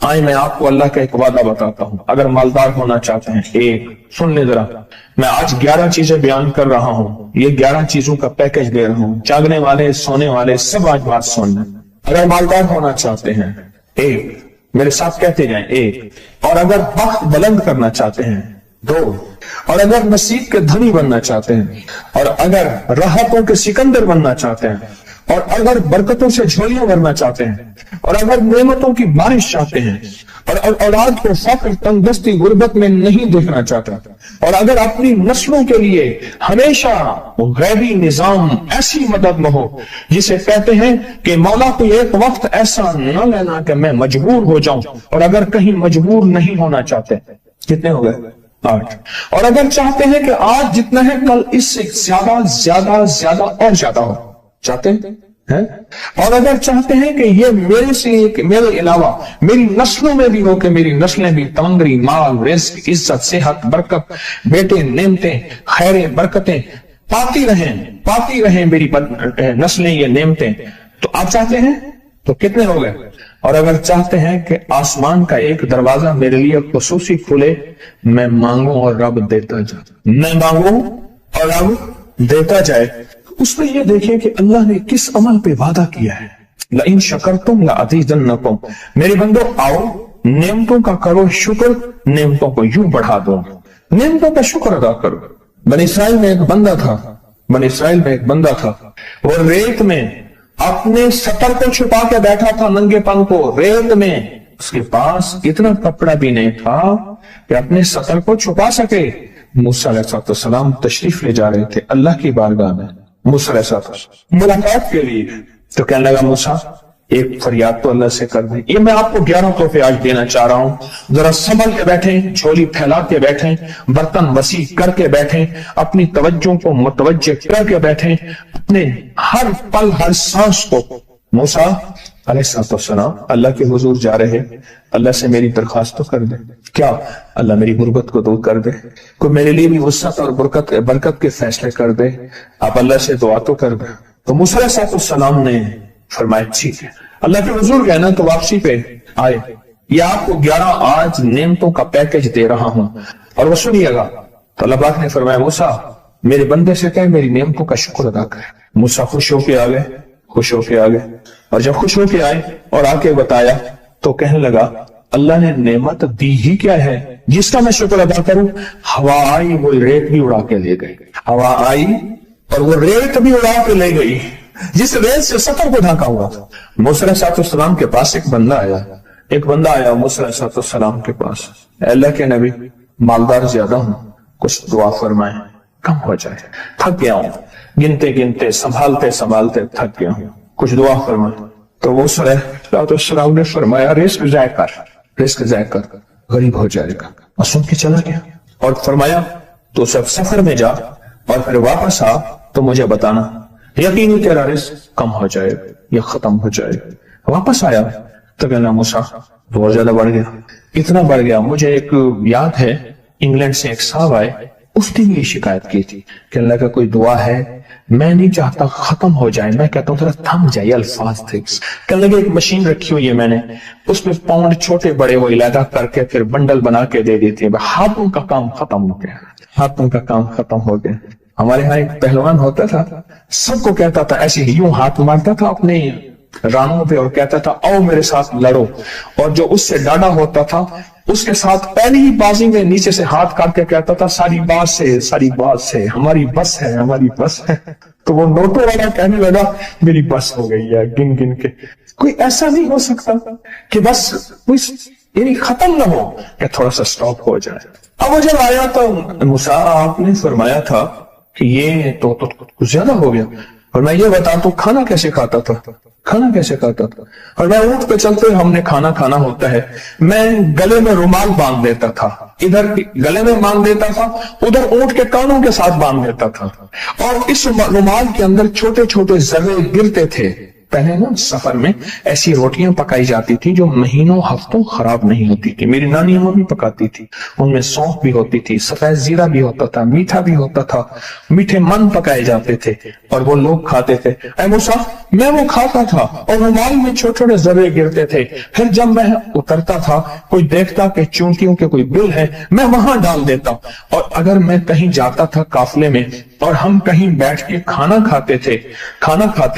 آئے میں آپ کو اللہ کا ایک وعدہ بتاتا ہوں، اگر مالدار ہونا چاہتے ہیں، ایک سن لیں ذرا، میں آج 11 چیزیں بیان کر رہا ہوں، یہ 11 چیزوں کا پیکج دے رہا ہوں، جاگنے والے سونے والے سب آج بات سن لیں۔ اگر مالدار ہونا چاہتے ہیں، ایک، میرے ساتھ کہتے جائیں، ایک، اور اگر وقت بلند کرنا چاہتے ہیں، 2، اور اگر نصیب کے دھنی بننا چاہتے ہیں، اور اگر راحتوں کے سکندر بننا چاہتے ہیں، اور اگر برکتوں سے جھولیاں بھرنا چاہتے ہیں، اور اگر نعمتوں کی بارش چاہتے ہیں، اور اولاد کو فقر، تنگدستی، غربت میں نہیں دیکھنا چاہتا، اور اگر اپنی نسلوں کے لیے ہمیشہ غیبی نظام ایسی مدد میں ہو جسے کہتے ہیں کہ مولا کو ایک وقت ایسا نہ لینا کہ میں مجبور ہو جاؤں، اور اگر کہیں مجبور نہیں ہونا چاہتے، کتنے ہو گئے؟ 8، اور اگر چاہتے ہیں کہ آج جتنا ہے کل اس سے زیادہ زیادہ زیادہ اور زیادہ ہو، چاہتے ہیں، اور اگر چاہتے ہیں کہ یہ میرے سے میرے علاوہ میری نسلوں میں بھی ہو، کہ میری نسلیں بھی تمنگری، مال، رزق، عزت، صحت، برکت، بیٹے، نعمتیں، خیریں، برکتیں پاتی رہیں میری نسلیں یہ نعمتیں، تو آپ چاہتے ہیں تو کتنے ہو گئے؟ اور اگر چاہتے ہیں کہ آسمان کا ایک دروازہ میرے لیے خصوصی کھلے، میں مانگوں اور رب دیتا جائے، میں مانگوں اور رب دیتا جائے، اس میں یہ دیکھیں کہ اللہ نے کس عمل پہ وعدہ کیا ہے، لَإِن شَكَرْتُمْ لَأَزِيدَنَّكُمْ، میرے بندو آؤ نعمتوں کا کرو شکر، نعمتوں کو یوں بڑھا دو، نعمتوں کا شکر ادا کرو۔ بنی اسرائیل میں ایک بندہ تھا، وہ ریت میں اپنے سطر کو چھپا کے بیٹھا تھا، ننگے پن کو ریت میں، اس کے پاس اتنا کپڑا بھی نہیں تھا کہ اپنے سطر کو چھپا سکے۔ موسیٰ علیہ السلام تشریف لے جا رہے تھے اللہ کی بارگاہ میں، موسیٰ علیہ السلام ملاقات کے لیے، تو کہنے لگا موسیٰ ایک فریاد تو اللہ سے کر دیں۔ یہ میں آپ کو 11 تحفے آج دینا چاہ رہا ہوں، ذرا سنبھل کے بیٹھیں، جھولی پھیلا کے بیٹھیں، برتن وسیع کر کے بیٹھیں، اپنی توجہ کو متوجہ کر کے بیٹھیں، اپنے ہر پل ہر سانس کو۔ موسیٰ علیہ السلام اللہ کے حضور جا رہے، اللہ سے میری درخواست تو کر دے، کیا اللہ میری غربت کو دور کر دے، کوئی میرے لیے بھی وسعت اور برکت کے فیصلے کر دے، آپ اللہ سے دعا تو کر دے۔ تو موسیٰ علیہ السلام نے فرمایا ٹھیک ہے، اللہ کے حضور گئے نا تو واپسی پہ آئے، یہ آپ کو 11 آج نعمتوں کا پیکج دے رہا ہوں، اور وہ سنیے گا۔ تو اللہ پاک نے فرمایا موسیٰ میرے بندے سے کہے میری نعمتوں کا شکر ادا کرے۔ موسیٰ خوش ہو کے آ گئے، اور جب خوش ہو کے آئے اور آ کے بتایا تو کہنے لگا اللہ نے نعمت دی ہی کیا ہے جس کا میں شکر ادا کروں؟ ہوا آئی وہ ریت بھی اڑا کے لے گئی، ہوا آئی اور وہ ریت بھی اڑا کے لے گئی جس ریت سے سطر کو ڈھانکا ہوا تھا۔ موسیٰ علیہ السلام کے پاس ایک بندہ آیا موسیٰ علیہ السلام کے پاس، اے اللہ کے نبی مالدار زیادہ ہوں، کچھ دعا فرمائیں کم ہو جائے، تھک گیا ہوں، گنتے سنبھالتے تھک گیا ہوں، کچھ دعا فرمائیں۔ تو موسیٰ علیہ السلام نے فرمایا رزق ضائع کر غریب ہو جائے گا، اور سن کے چلا گیا، اور فرمایا تو سب سفر میں جا اور پھر واپس آ تو مجھے بتانا، یقینی تیرا رزق کم ہو جائے گا یا ختم ہو جائے گا۔ واپس آیا تو کہنا موسیٰ بہت زیادہ بڑھ گیا، اتنا بڑھ گیا، مجھے ایک یاد ہے انگلینڈ سے ایک صاحب آئے، اس نے بھی شکایت کی تھی کہ اللہ کا کوئی دعا ہے، میں نہیں چاہتا ختم ہو جائے، میں کہتا ہوں ذرا تھم جائے، الفاظ تھے۔ کہنے لگے ایک مشین رکھی ہوئی ہے میں نے، اس میں پاؤنڈ چھوٹے بڑے وہ علیحدہ کر کے پھر بنڈل بنا کے دے دیتی ہے، ہاتھوں کا کام ختم ہو گیا۔ ہمارے ہاں ایک پہلوان ہوتا تھا، سب کو کہتا تھا ایسے ہی یوں ہاتھ مارتا تھا اپنے رانوں پہ اور کہتا تھا آؤ میرے ساتھ لڑو، اور جو اس سے ڈاڈا ہوتا تھا اس کے ساتھ پہلی ہی بازی میں نیچے سے ہاتھ کاٹ کے کہتا تھا ساری بات سے ہماری بس ہے۔ تو وہ نوٹوں والا کہنے لگا میری بس ہو گئی ہے گن کے۔ کوئی ایسا نہیں ہو سکتا کہ بس یعنی ختم نہ ہو، کہ تھوڑا سا سٹاپ ہو جائے۔ اب وہ جب آیا تو موسیٰ آپ نے فرمایا تھا کہ یہ تو کچھ زیادہ ہو گیا، اور میں یہ بتا تو کھانا کیسے کھاتا تھا، اور میں اونٹ پہ چلتے ہم نے کھانا ہوتا ہے، میں گلے میں رومال باندھ دیتا تھا، ادھر گلے میں باندھ دیتا تھا، ادھر اونٹ کے کانوں کے ساتھ باندھ دیتا تھا، اور اس رومال کے اندر چھوٹے چھوٹے ذرے گرتے تھے، पहले ना सफर में ऐसी रोटियां पकाई जाती थी जो महीनों हफ्तों खराब नहीं होती थी। मेरी नानी अम्मा भी पकाती थी, उनमें सौंफ भी होती थी, सफेद जीरा भी होता था, मीठा भी होता था, मीठे मन पकाए जाते थे और वो लोग खाते थे। ऐ मूसा, मैं वो खाता था और रुमाल में छोटे छोटे जर्रे गिरते थे। फिर जब मैं उतरता था, कोई देखता कि चूंटियों के कोई बिल है, मैं वहां डाल देता। और अगर मैं कहीं जाता था काफले में और हम कहीं बैठ के खाना खाते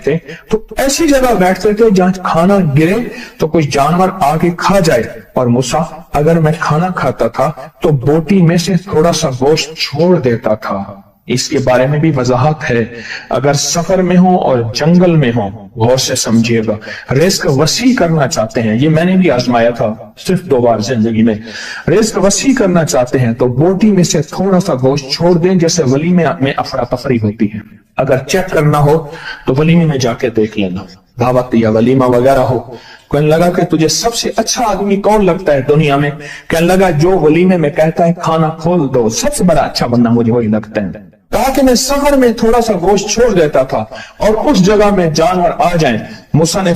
थे तो ऐसी जगह बैठते थे जहां खाना गिरे तो कोई जानवर आके खा जाए। और मूसा, अगर मैं खाना खाता था तो बोटी में से थोड़ा सा गोश्त छोड़ देता था। इसके बारे में भी वजाहत है। अगर सफर में हो और जंगल में हो, गौर से समझिएगा। रिस्क वसी करना चाहते हैं, ये मैंने भी आजमाया था सिर्फ 2 बार जिंदगी में। रिस्क वसी करना चाहते हैं तो बोटी में से थोड़ा सा गोश्त छोड़ दें, जैसे वलीमे में अफरा तफरी होती है। अगर चेक करना हो तो वलीमे में जाके देख लेना, दावत या वलीमा वगैरह हो। कहने लगा कि तुझे सबसे अच्छा आदमी कौन लगता है दुनिया में? कहने लगा जो वलीमे में कहता है खाना खोल दो, सबसे बड़ा अच्छा बंदा मुझे वही लगता है। कहा कि मैं सफर में थोड़ा सा गोश्त छोड़ देता था और उस जगह में जानवर आ जाएं। मूसा ने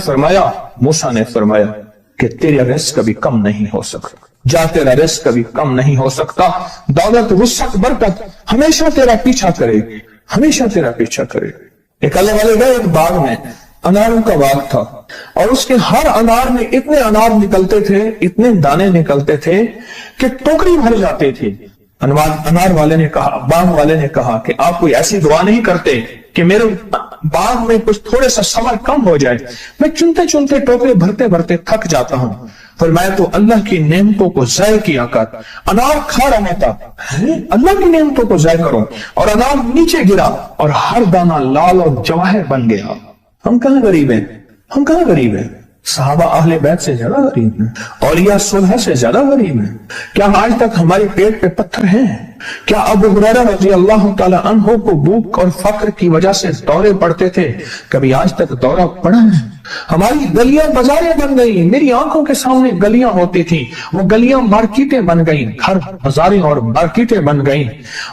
फरमाया कि तेरा रिस्क कभी कम नहीं हो सकता, जा तेरा रिस्क कभी कम नहीं हो सकता। दौलत, वुसअत, बरकत हमेशा तेरा पीछा करेगी, हमेशा तेरा पीछा करेगी। एक अल्लाह वाले गए, एक बाग में अनारों का बाग था और उसके हर अनार में इतने अनार निकलते थे, इतने दाने निकलते थे कि टोकरी भर जाती थी। अनार वाले ने कहा, बाग वाले ने कहा कि आप कोई ऐसी दुआ नहीं करते कि मेरे बाग में कुछ थोड़े सा समर कम हो जाए? मैं चुनते चुनते टोकरे भरते भरते थक जाता हूं। फरमाया तो अल्लाह की नेमतों को ज़ाय किया कर। अनार खा रहा था, अल्लाह की नेमतों को ज़ाय करो। और अनार नीचे गिरा और हर दाना लाल और जवाहर बन गया। हम कहां गरीब हैं? सहाबा अहले बैत से ज्यादा गरीब हैं, औलिया सुलह से ज्यादा गरीब हैं। क्या आज तक हमारे पेट पे पत्थर हैं? क्या अबू हुरैरा रज़ी अल्लाह ताला अन्हु को भूख और फक्र की वजह से दौरे पड़ते थे? कभी आज तक दौरा पड़ा है? हमारी गलियां बाजारें बन गई, मेरी आंखों के सामने गलियां होती थी, वो गलियां मार्केटें बन गई, घर बाजारें और मार्केटें बन गई।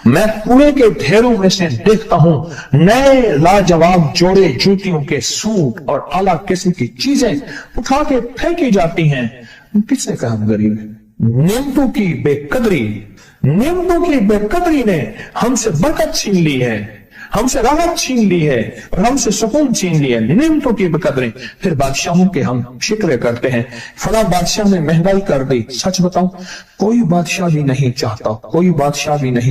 मैं कूड़े के ढेरों में से देखता हूं नए लाजवाब जोड़े जूतियों के सूट और आला किस्म की चीजें उठा के फेंकी जाती हैं। किसने कहा हम गरीब हैं? नेमतों की बेकदरी ने हमसे बरकत छीन ली है, हमसे राहत छीन ली है और हमसे सुकून छीन लिया। नेमतों की बेकदरी। फिर बादशाहों के हम शिक्र करते हैं, फला बादशाह ने महंगाई कर दी। सच बताऊं, कोई बादशाह भी नहीं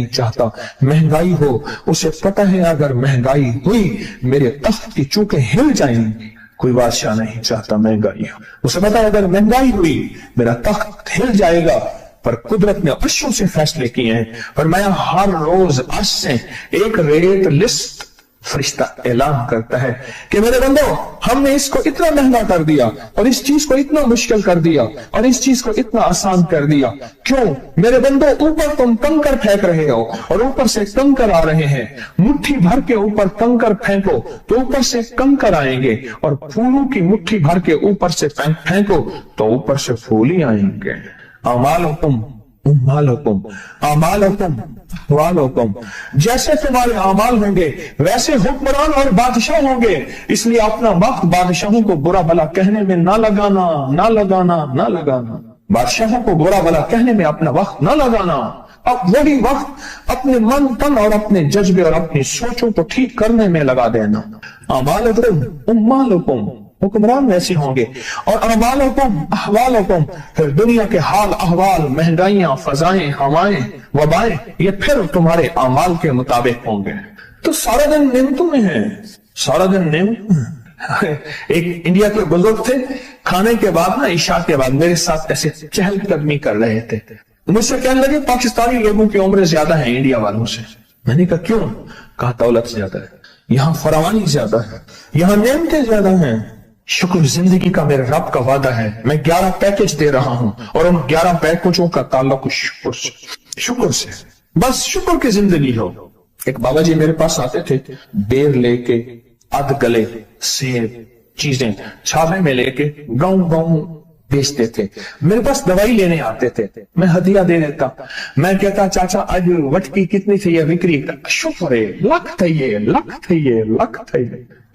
चाहता महंगाई हो। उसे पता है अगर महंगाई हुई मेरे तख्त की चूकें हिल जाएंगी। कोई बादशाह नहीं चाहता महंगाई हो, उसे पता है अगर महंगाई हुई मेरा तख्त हिल जाएगा। पर कुदरत ने अर्शों से फैसले किए हैं। फरमाया हर रोज अर्श से एक रेट लिस्ट फरिश्ता ऐलान करता है कि मेरे बंदो, हमने इसको इतना महंगा कर दिया और इस चीज को इतना मुश्किल कर दिया और इस चीज को इतना आसान कर दिया। क्यों मेरे बंदो? ऊपर तुम कंकर फेंक रहे हो और ऊपर से कंकर आ रहे हैं। मुट्ठी भर के ऊपर कंकर फेंको तो ऊपर से कंकर आएंगे, और फूलों की मुट्ठी भर के ऊपर से फेंको तो ऊपर से फूल ही आएंगे। जैसे तुम्हारे अमाल होंगे वैसे हुक्मरान और बादशाह होंगे। इसलिए अपना वक्त बादशाहों को बुरा भला कहने में ना लगाना। बादशाहों को बुरा भला कहने में अपना वक्त ना लगाना। अब वही वक्त अपने मन तन और अपने जज्बे और अपनी सोचों को ठीक करने में लगा देना। हुक्मरान वैसे होंगे और अहवालुकुम, फिर दुनिया के हाल अहवाल, महंगाइयां, फजाएं, हवाएं, वबाएं, ये फिर तुम्हारे अमाल के मुताबिक होंगे। तो सारा दिन नेमतों में है, सारा दिन एक इंडिया के बुजुर्ग थे, खाने के बाद ना, इशा के बाद मेरे साथ ऐसे चहलकदमी कर रहे थे। मुझसे कहने लगे पाकिस्तानी लोगों की उम्र ज्यादा है इंडिया वालों से। मैंने कहा क्यों? कहा दौलत ज्यादा है, यहाँ फरावानी ज्यादा है, यहाँ नेमतें ज्यादा हैं। शुक्र जिंदगी का मेरे रब का वादा है, मैं 11 पैकेज दे रहा हूं और उन 11 पैकेजों का ताल्लुक शुक्र से। बस शुक्र की जिंदगी हो। एक बाबा जी मेरे पास आते थे, बेर लेके, अध गले सेब चीजें छावे में लेके गाँव बेचते थे। मेरे पास दवाई लेने आते थे, मैं हदिया दे देता। मैं कहता चाचा आज वटकी कितनी थी? ये बिक्री। शुक्र है, लख थे ये।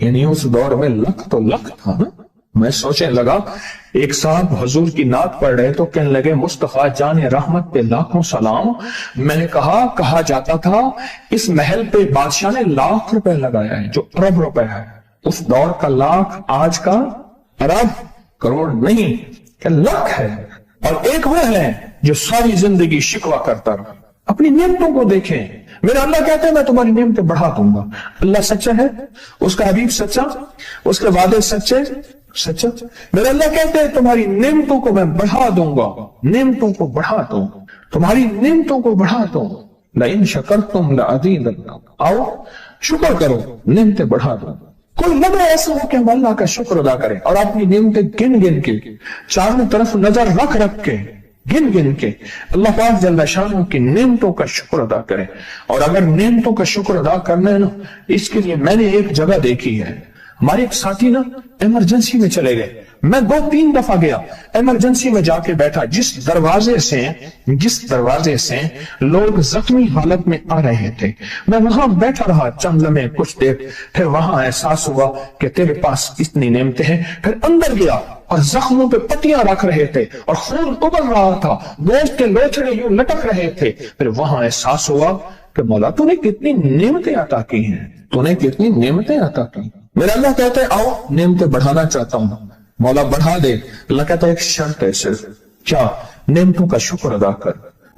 यानी उस दौर में लख तो लख था ना। मैं सोचने लगा, एक साहब हुजूर की नात पढ़ रहे तो कहने लगे, मुस्तफा जान रहमत पे लाखों सलाम। मैंने कहा जाता था इस महल पे बादशाह ने लाख रुपए लगाया है, जो अरब रुपए है। उस दौर का लाख, आज का अरब करोड़ नहीं, क्या लाख है। और एक वो है जो सारी जिंदगी शिकवा करता रहा। अपनी नियमतों को देखें। मेरा अल्लाह कहते हैं मैं तुम्हारी नियमतें बढ़ा दूंगा। अल्लाह सच्चा है, उसका हबीब सच्चा, उसके वादे सच्चे सच्चा। मेरा अल्लाह कहते हैं तुम्हारी नियमतों को मैं बढ़ा दूंगा, नियमतों को बढ़ा दूंगा, तुम्हारी नियमतों को बढ़ा दूंगा। लाइन शकरतुम लअज़ीदन्नकुम, आओ शुक्र करो, नियमतें बढ़ा दूंगा। कोई लम्हा ऐसा हो कि हम अल्लाह का शुक्र अदा करें और अपनी नियमतें गिन गिन के, चारों तरफ नजर रख रख के, गिन गिन के अल्लाह पाक जल्ल शान की नेमतों का शुक्र अदा करें। और अगर नेमतों का शुक्र अदा करना है ना, इसके लिए मैंने एक जगह देखी है। हमारे एक साथी ना इमरजेंसी में चले गए। मैं 2-3 दफा गया, इमरजेंसी में जाके बैठा। जिस दरवाजे से लोग जख्मी हालत में आ रहे थे, मैं वहां बैठा रहा चंद लम्हे, कुछ देर। फिर वहां एहसास हुआ कि तेरे पास इतनी नेमतें हैं। फिर अंदर गया और जख्मों पे पट्टियां रख रहे थे और खून उबल रहा था, गोश्त के लोथड़े यूं लटक रहे थे। फिर वहां एहसास हुआ कि मौला तूने कितनी नेमतें अता की हैं, तूने कितनी नेमतें अता की। मेरा अल्लाह कहते हैं आओ नेमतें बढ़ाना चाहता हूं, मौला बढ़ा दे। अल्लाह कहता है एक शर्त है सिर्फ, क्या? नेमतों का शुक्र अदा कर,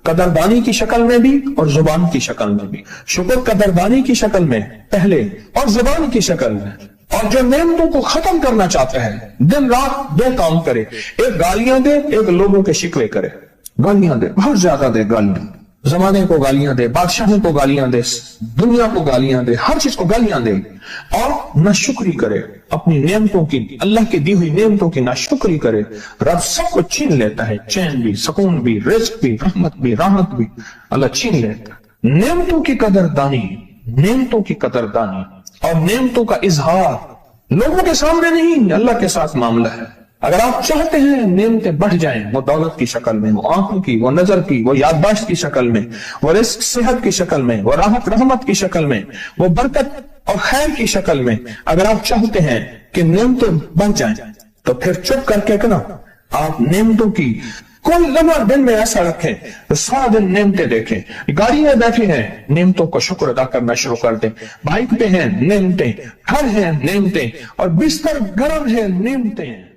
कदरदानी की शक्ल में भी और जुबान की शक्ल में भी। शुक्र कदरदानी की शक्ल में पहले और जुबान की शक्ल में। और जो नेमतों को खत्म करना चाहता है, दिन रात 2 काम करे, एक गालियां दे, एक लोगों के शिकवे करे। गालियां दे, बहुत ज्यादा दे गालियां, जमाने को गालियां दे, बादशाहों को गालियां दे, दुनिया को गालियां दे, हर चीज को गालियां दे। और नाशुक्री करे अपनी नेमतों की, अल्लाह की दी हुई नेमतों की नाशुक्री करे। रब सब कुछ छीन लेता है, चैन भी, सुकून भी, रिज़्क भी, रहमत भी, राहत भी अल्लाह छीन लेता है। नेमतों की कदरदानी, नेमतों की कदरदानी और नेमतों का इजहार लोगों के सामने नहीं, अल्लाह के साथ मामला है। अगर आप चाहते हैं नेमतें बढ़ जाएं, वो दौलत की शक्ल में, वो आंखों की, वो नजर की, वो याददाश्त की शक्ल में, वो रिस्क सेहत की शक्ल में, वो राहत रहमत की शक्ल में, वो बरकत और खैर की शक्ल में, अगर आप चाहते हैं कि नेमतें बढ़ जाएं, तो फिर चुप करके ना आप नेमतों की कोई लम्हा दिन में ऐसा रखें तो सारा दिन नेमतें देखें। गाड़ी में बैठे हैं, नेमतों को शुक्र अदा करना शुरू कर दें। बाइक पे हैं, नेमतें, घर हैं, नेमतें, और बिस्तर गर्म है, नेमतें।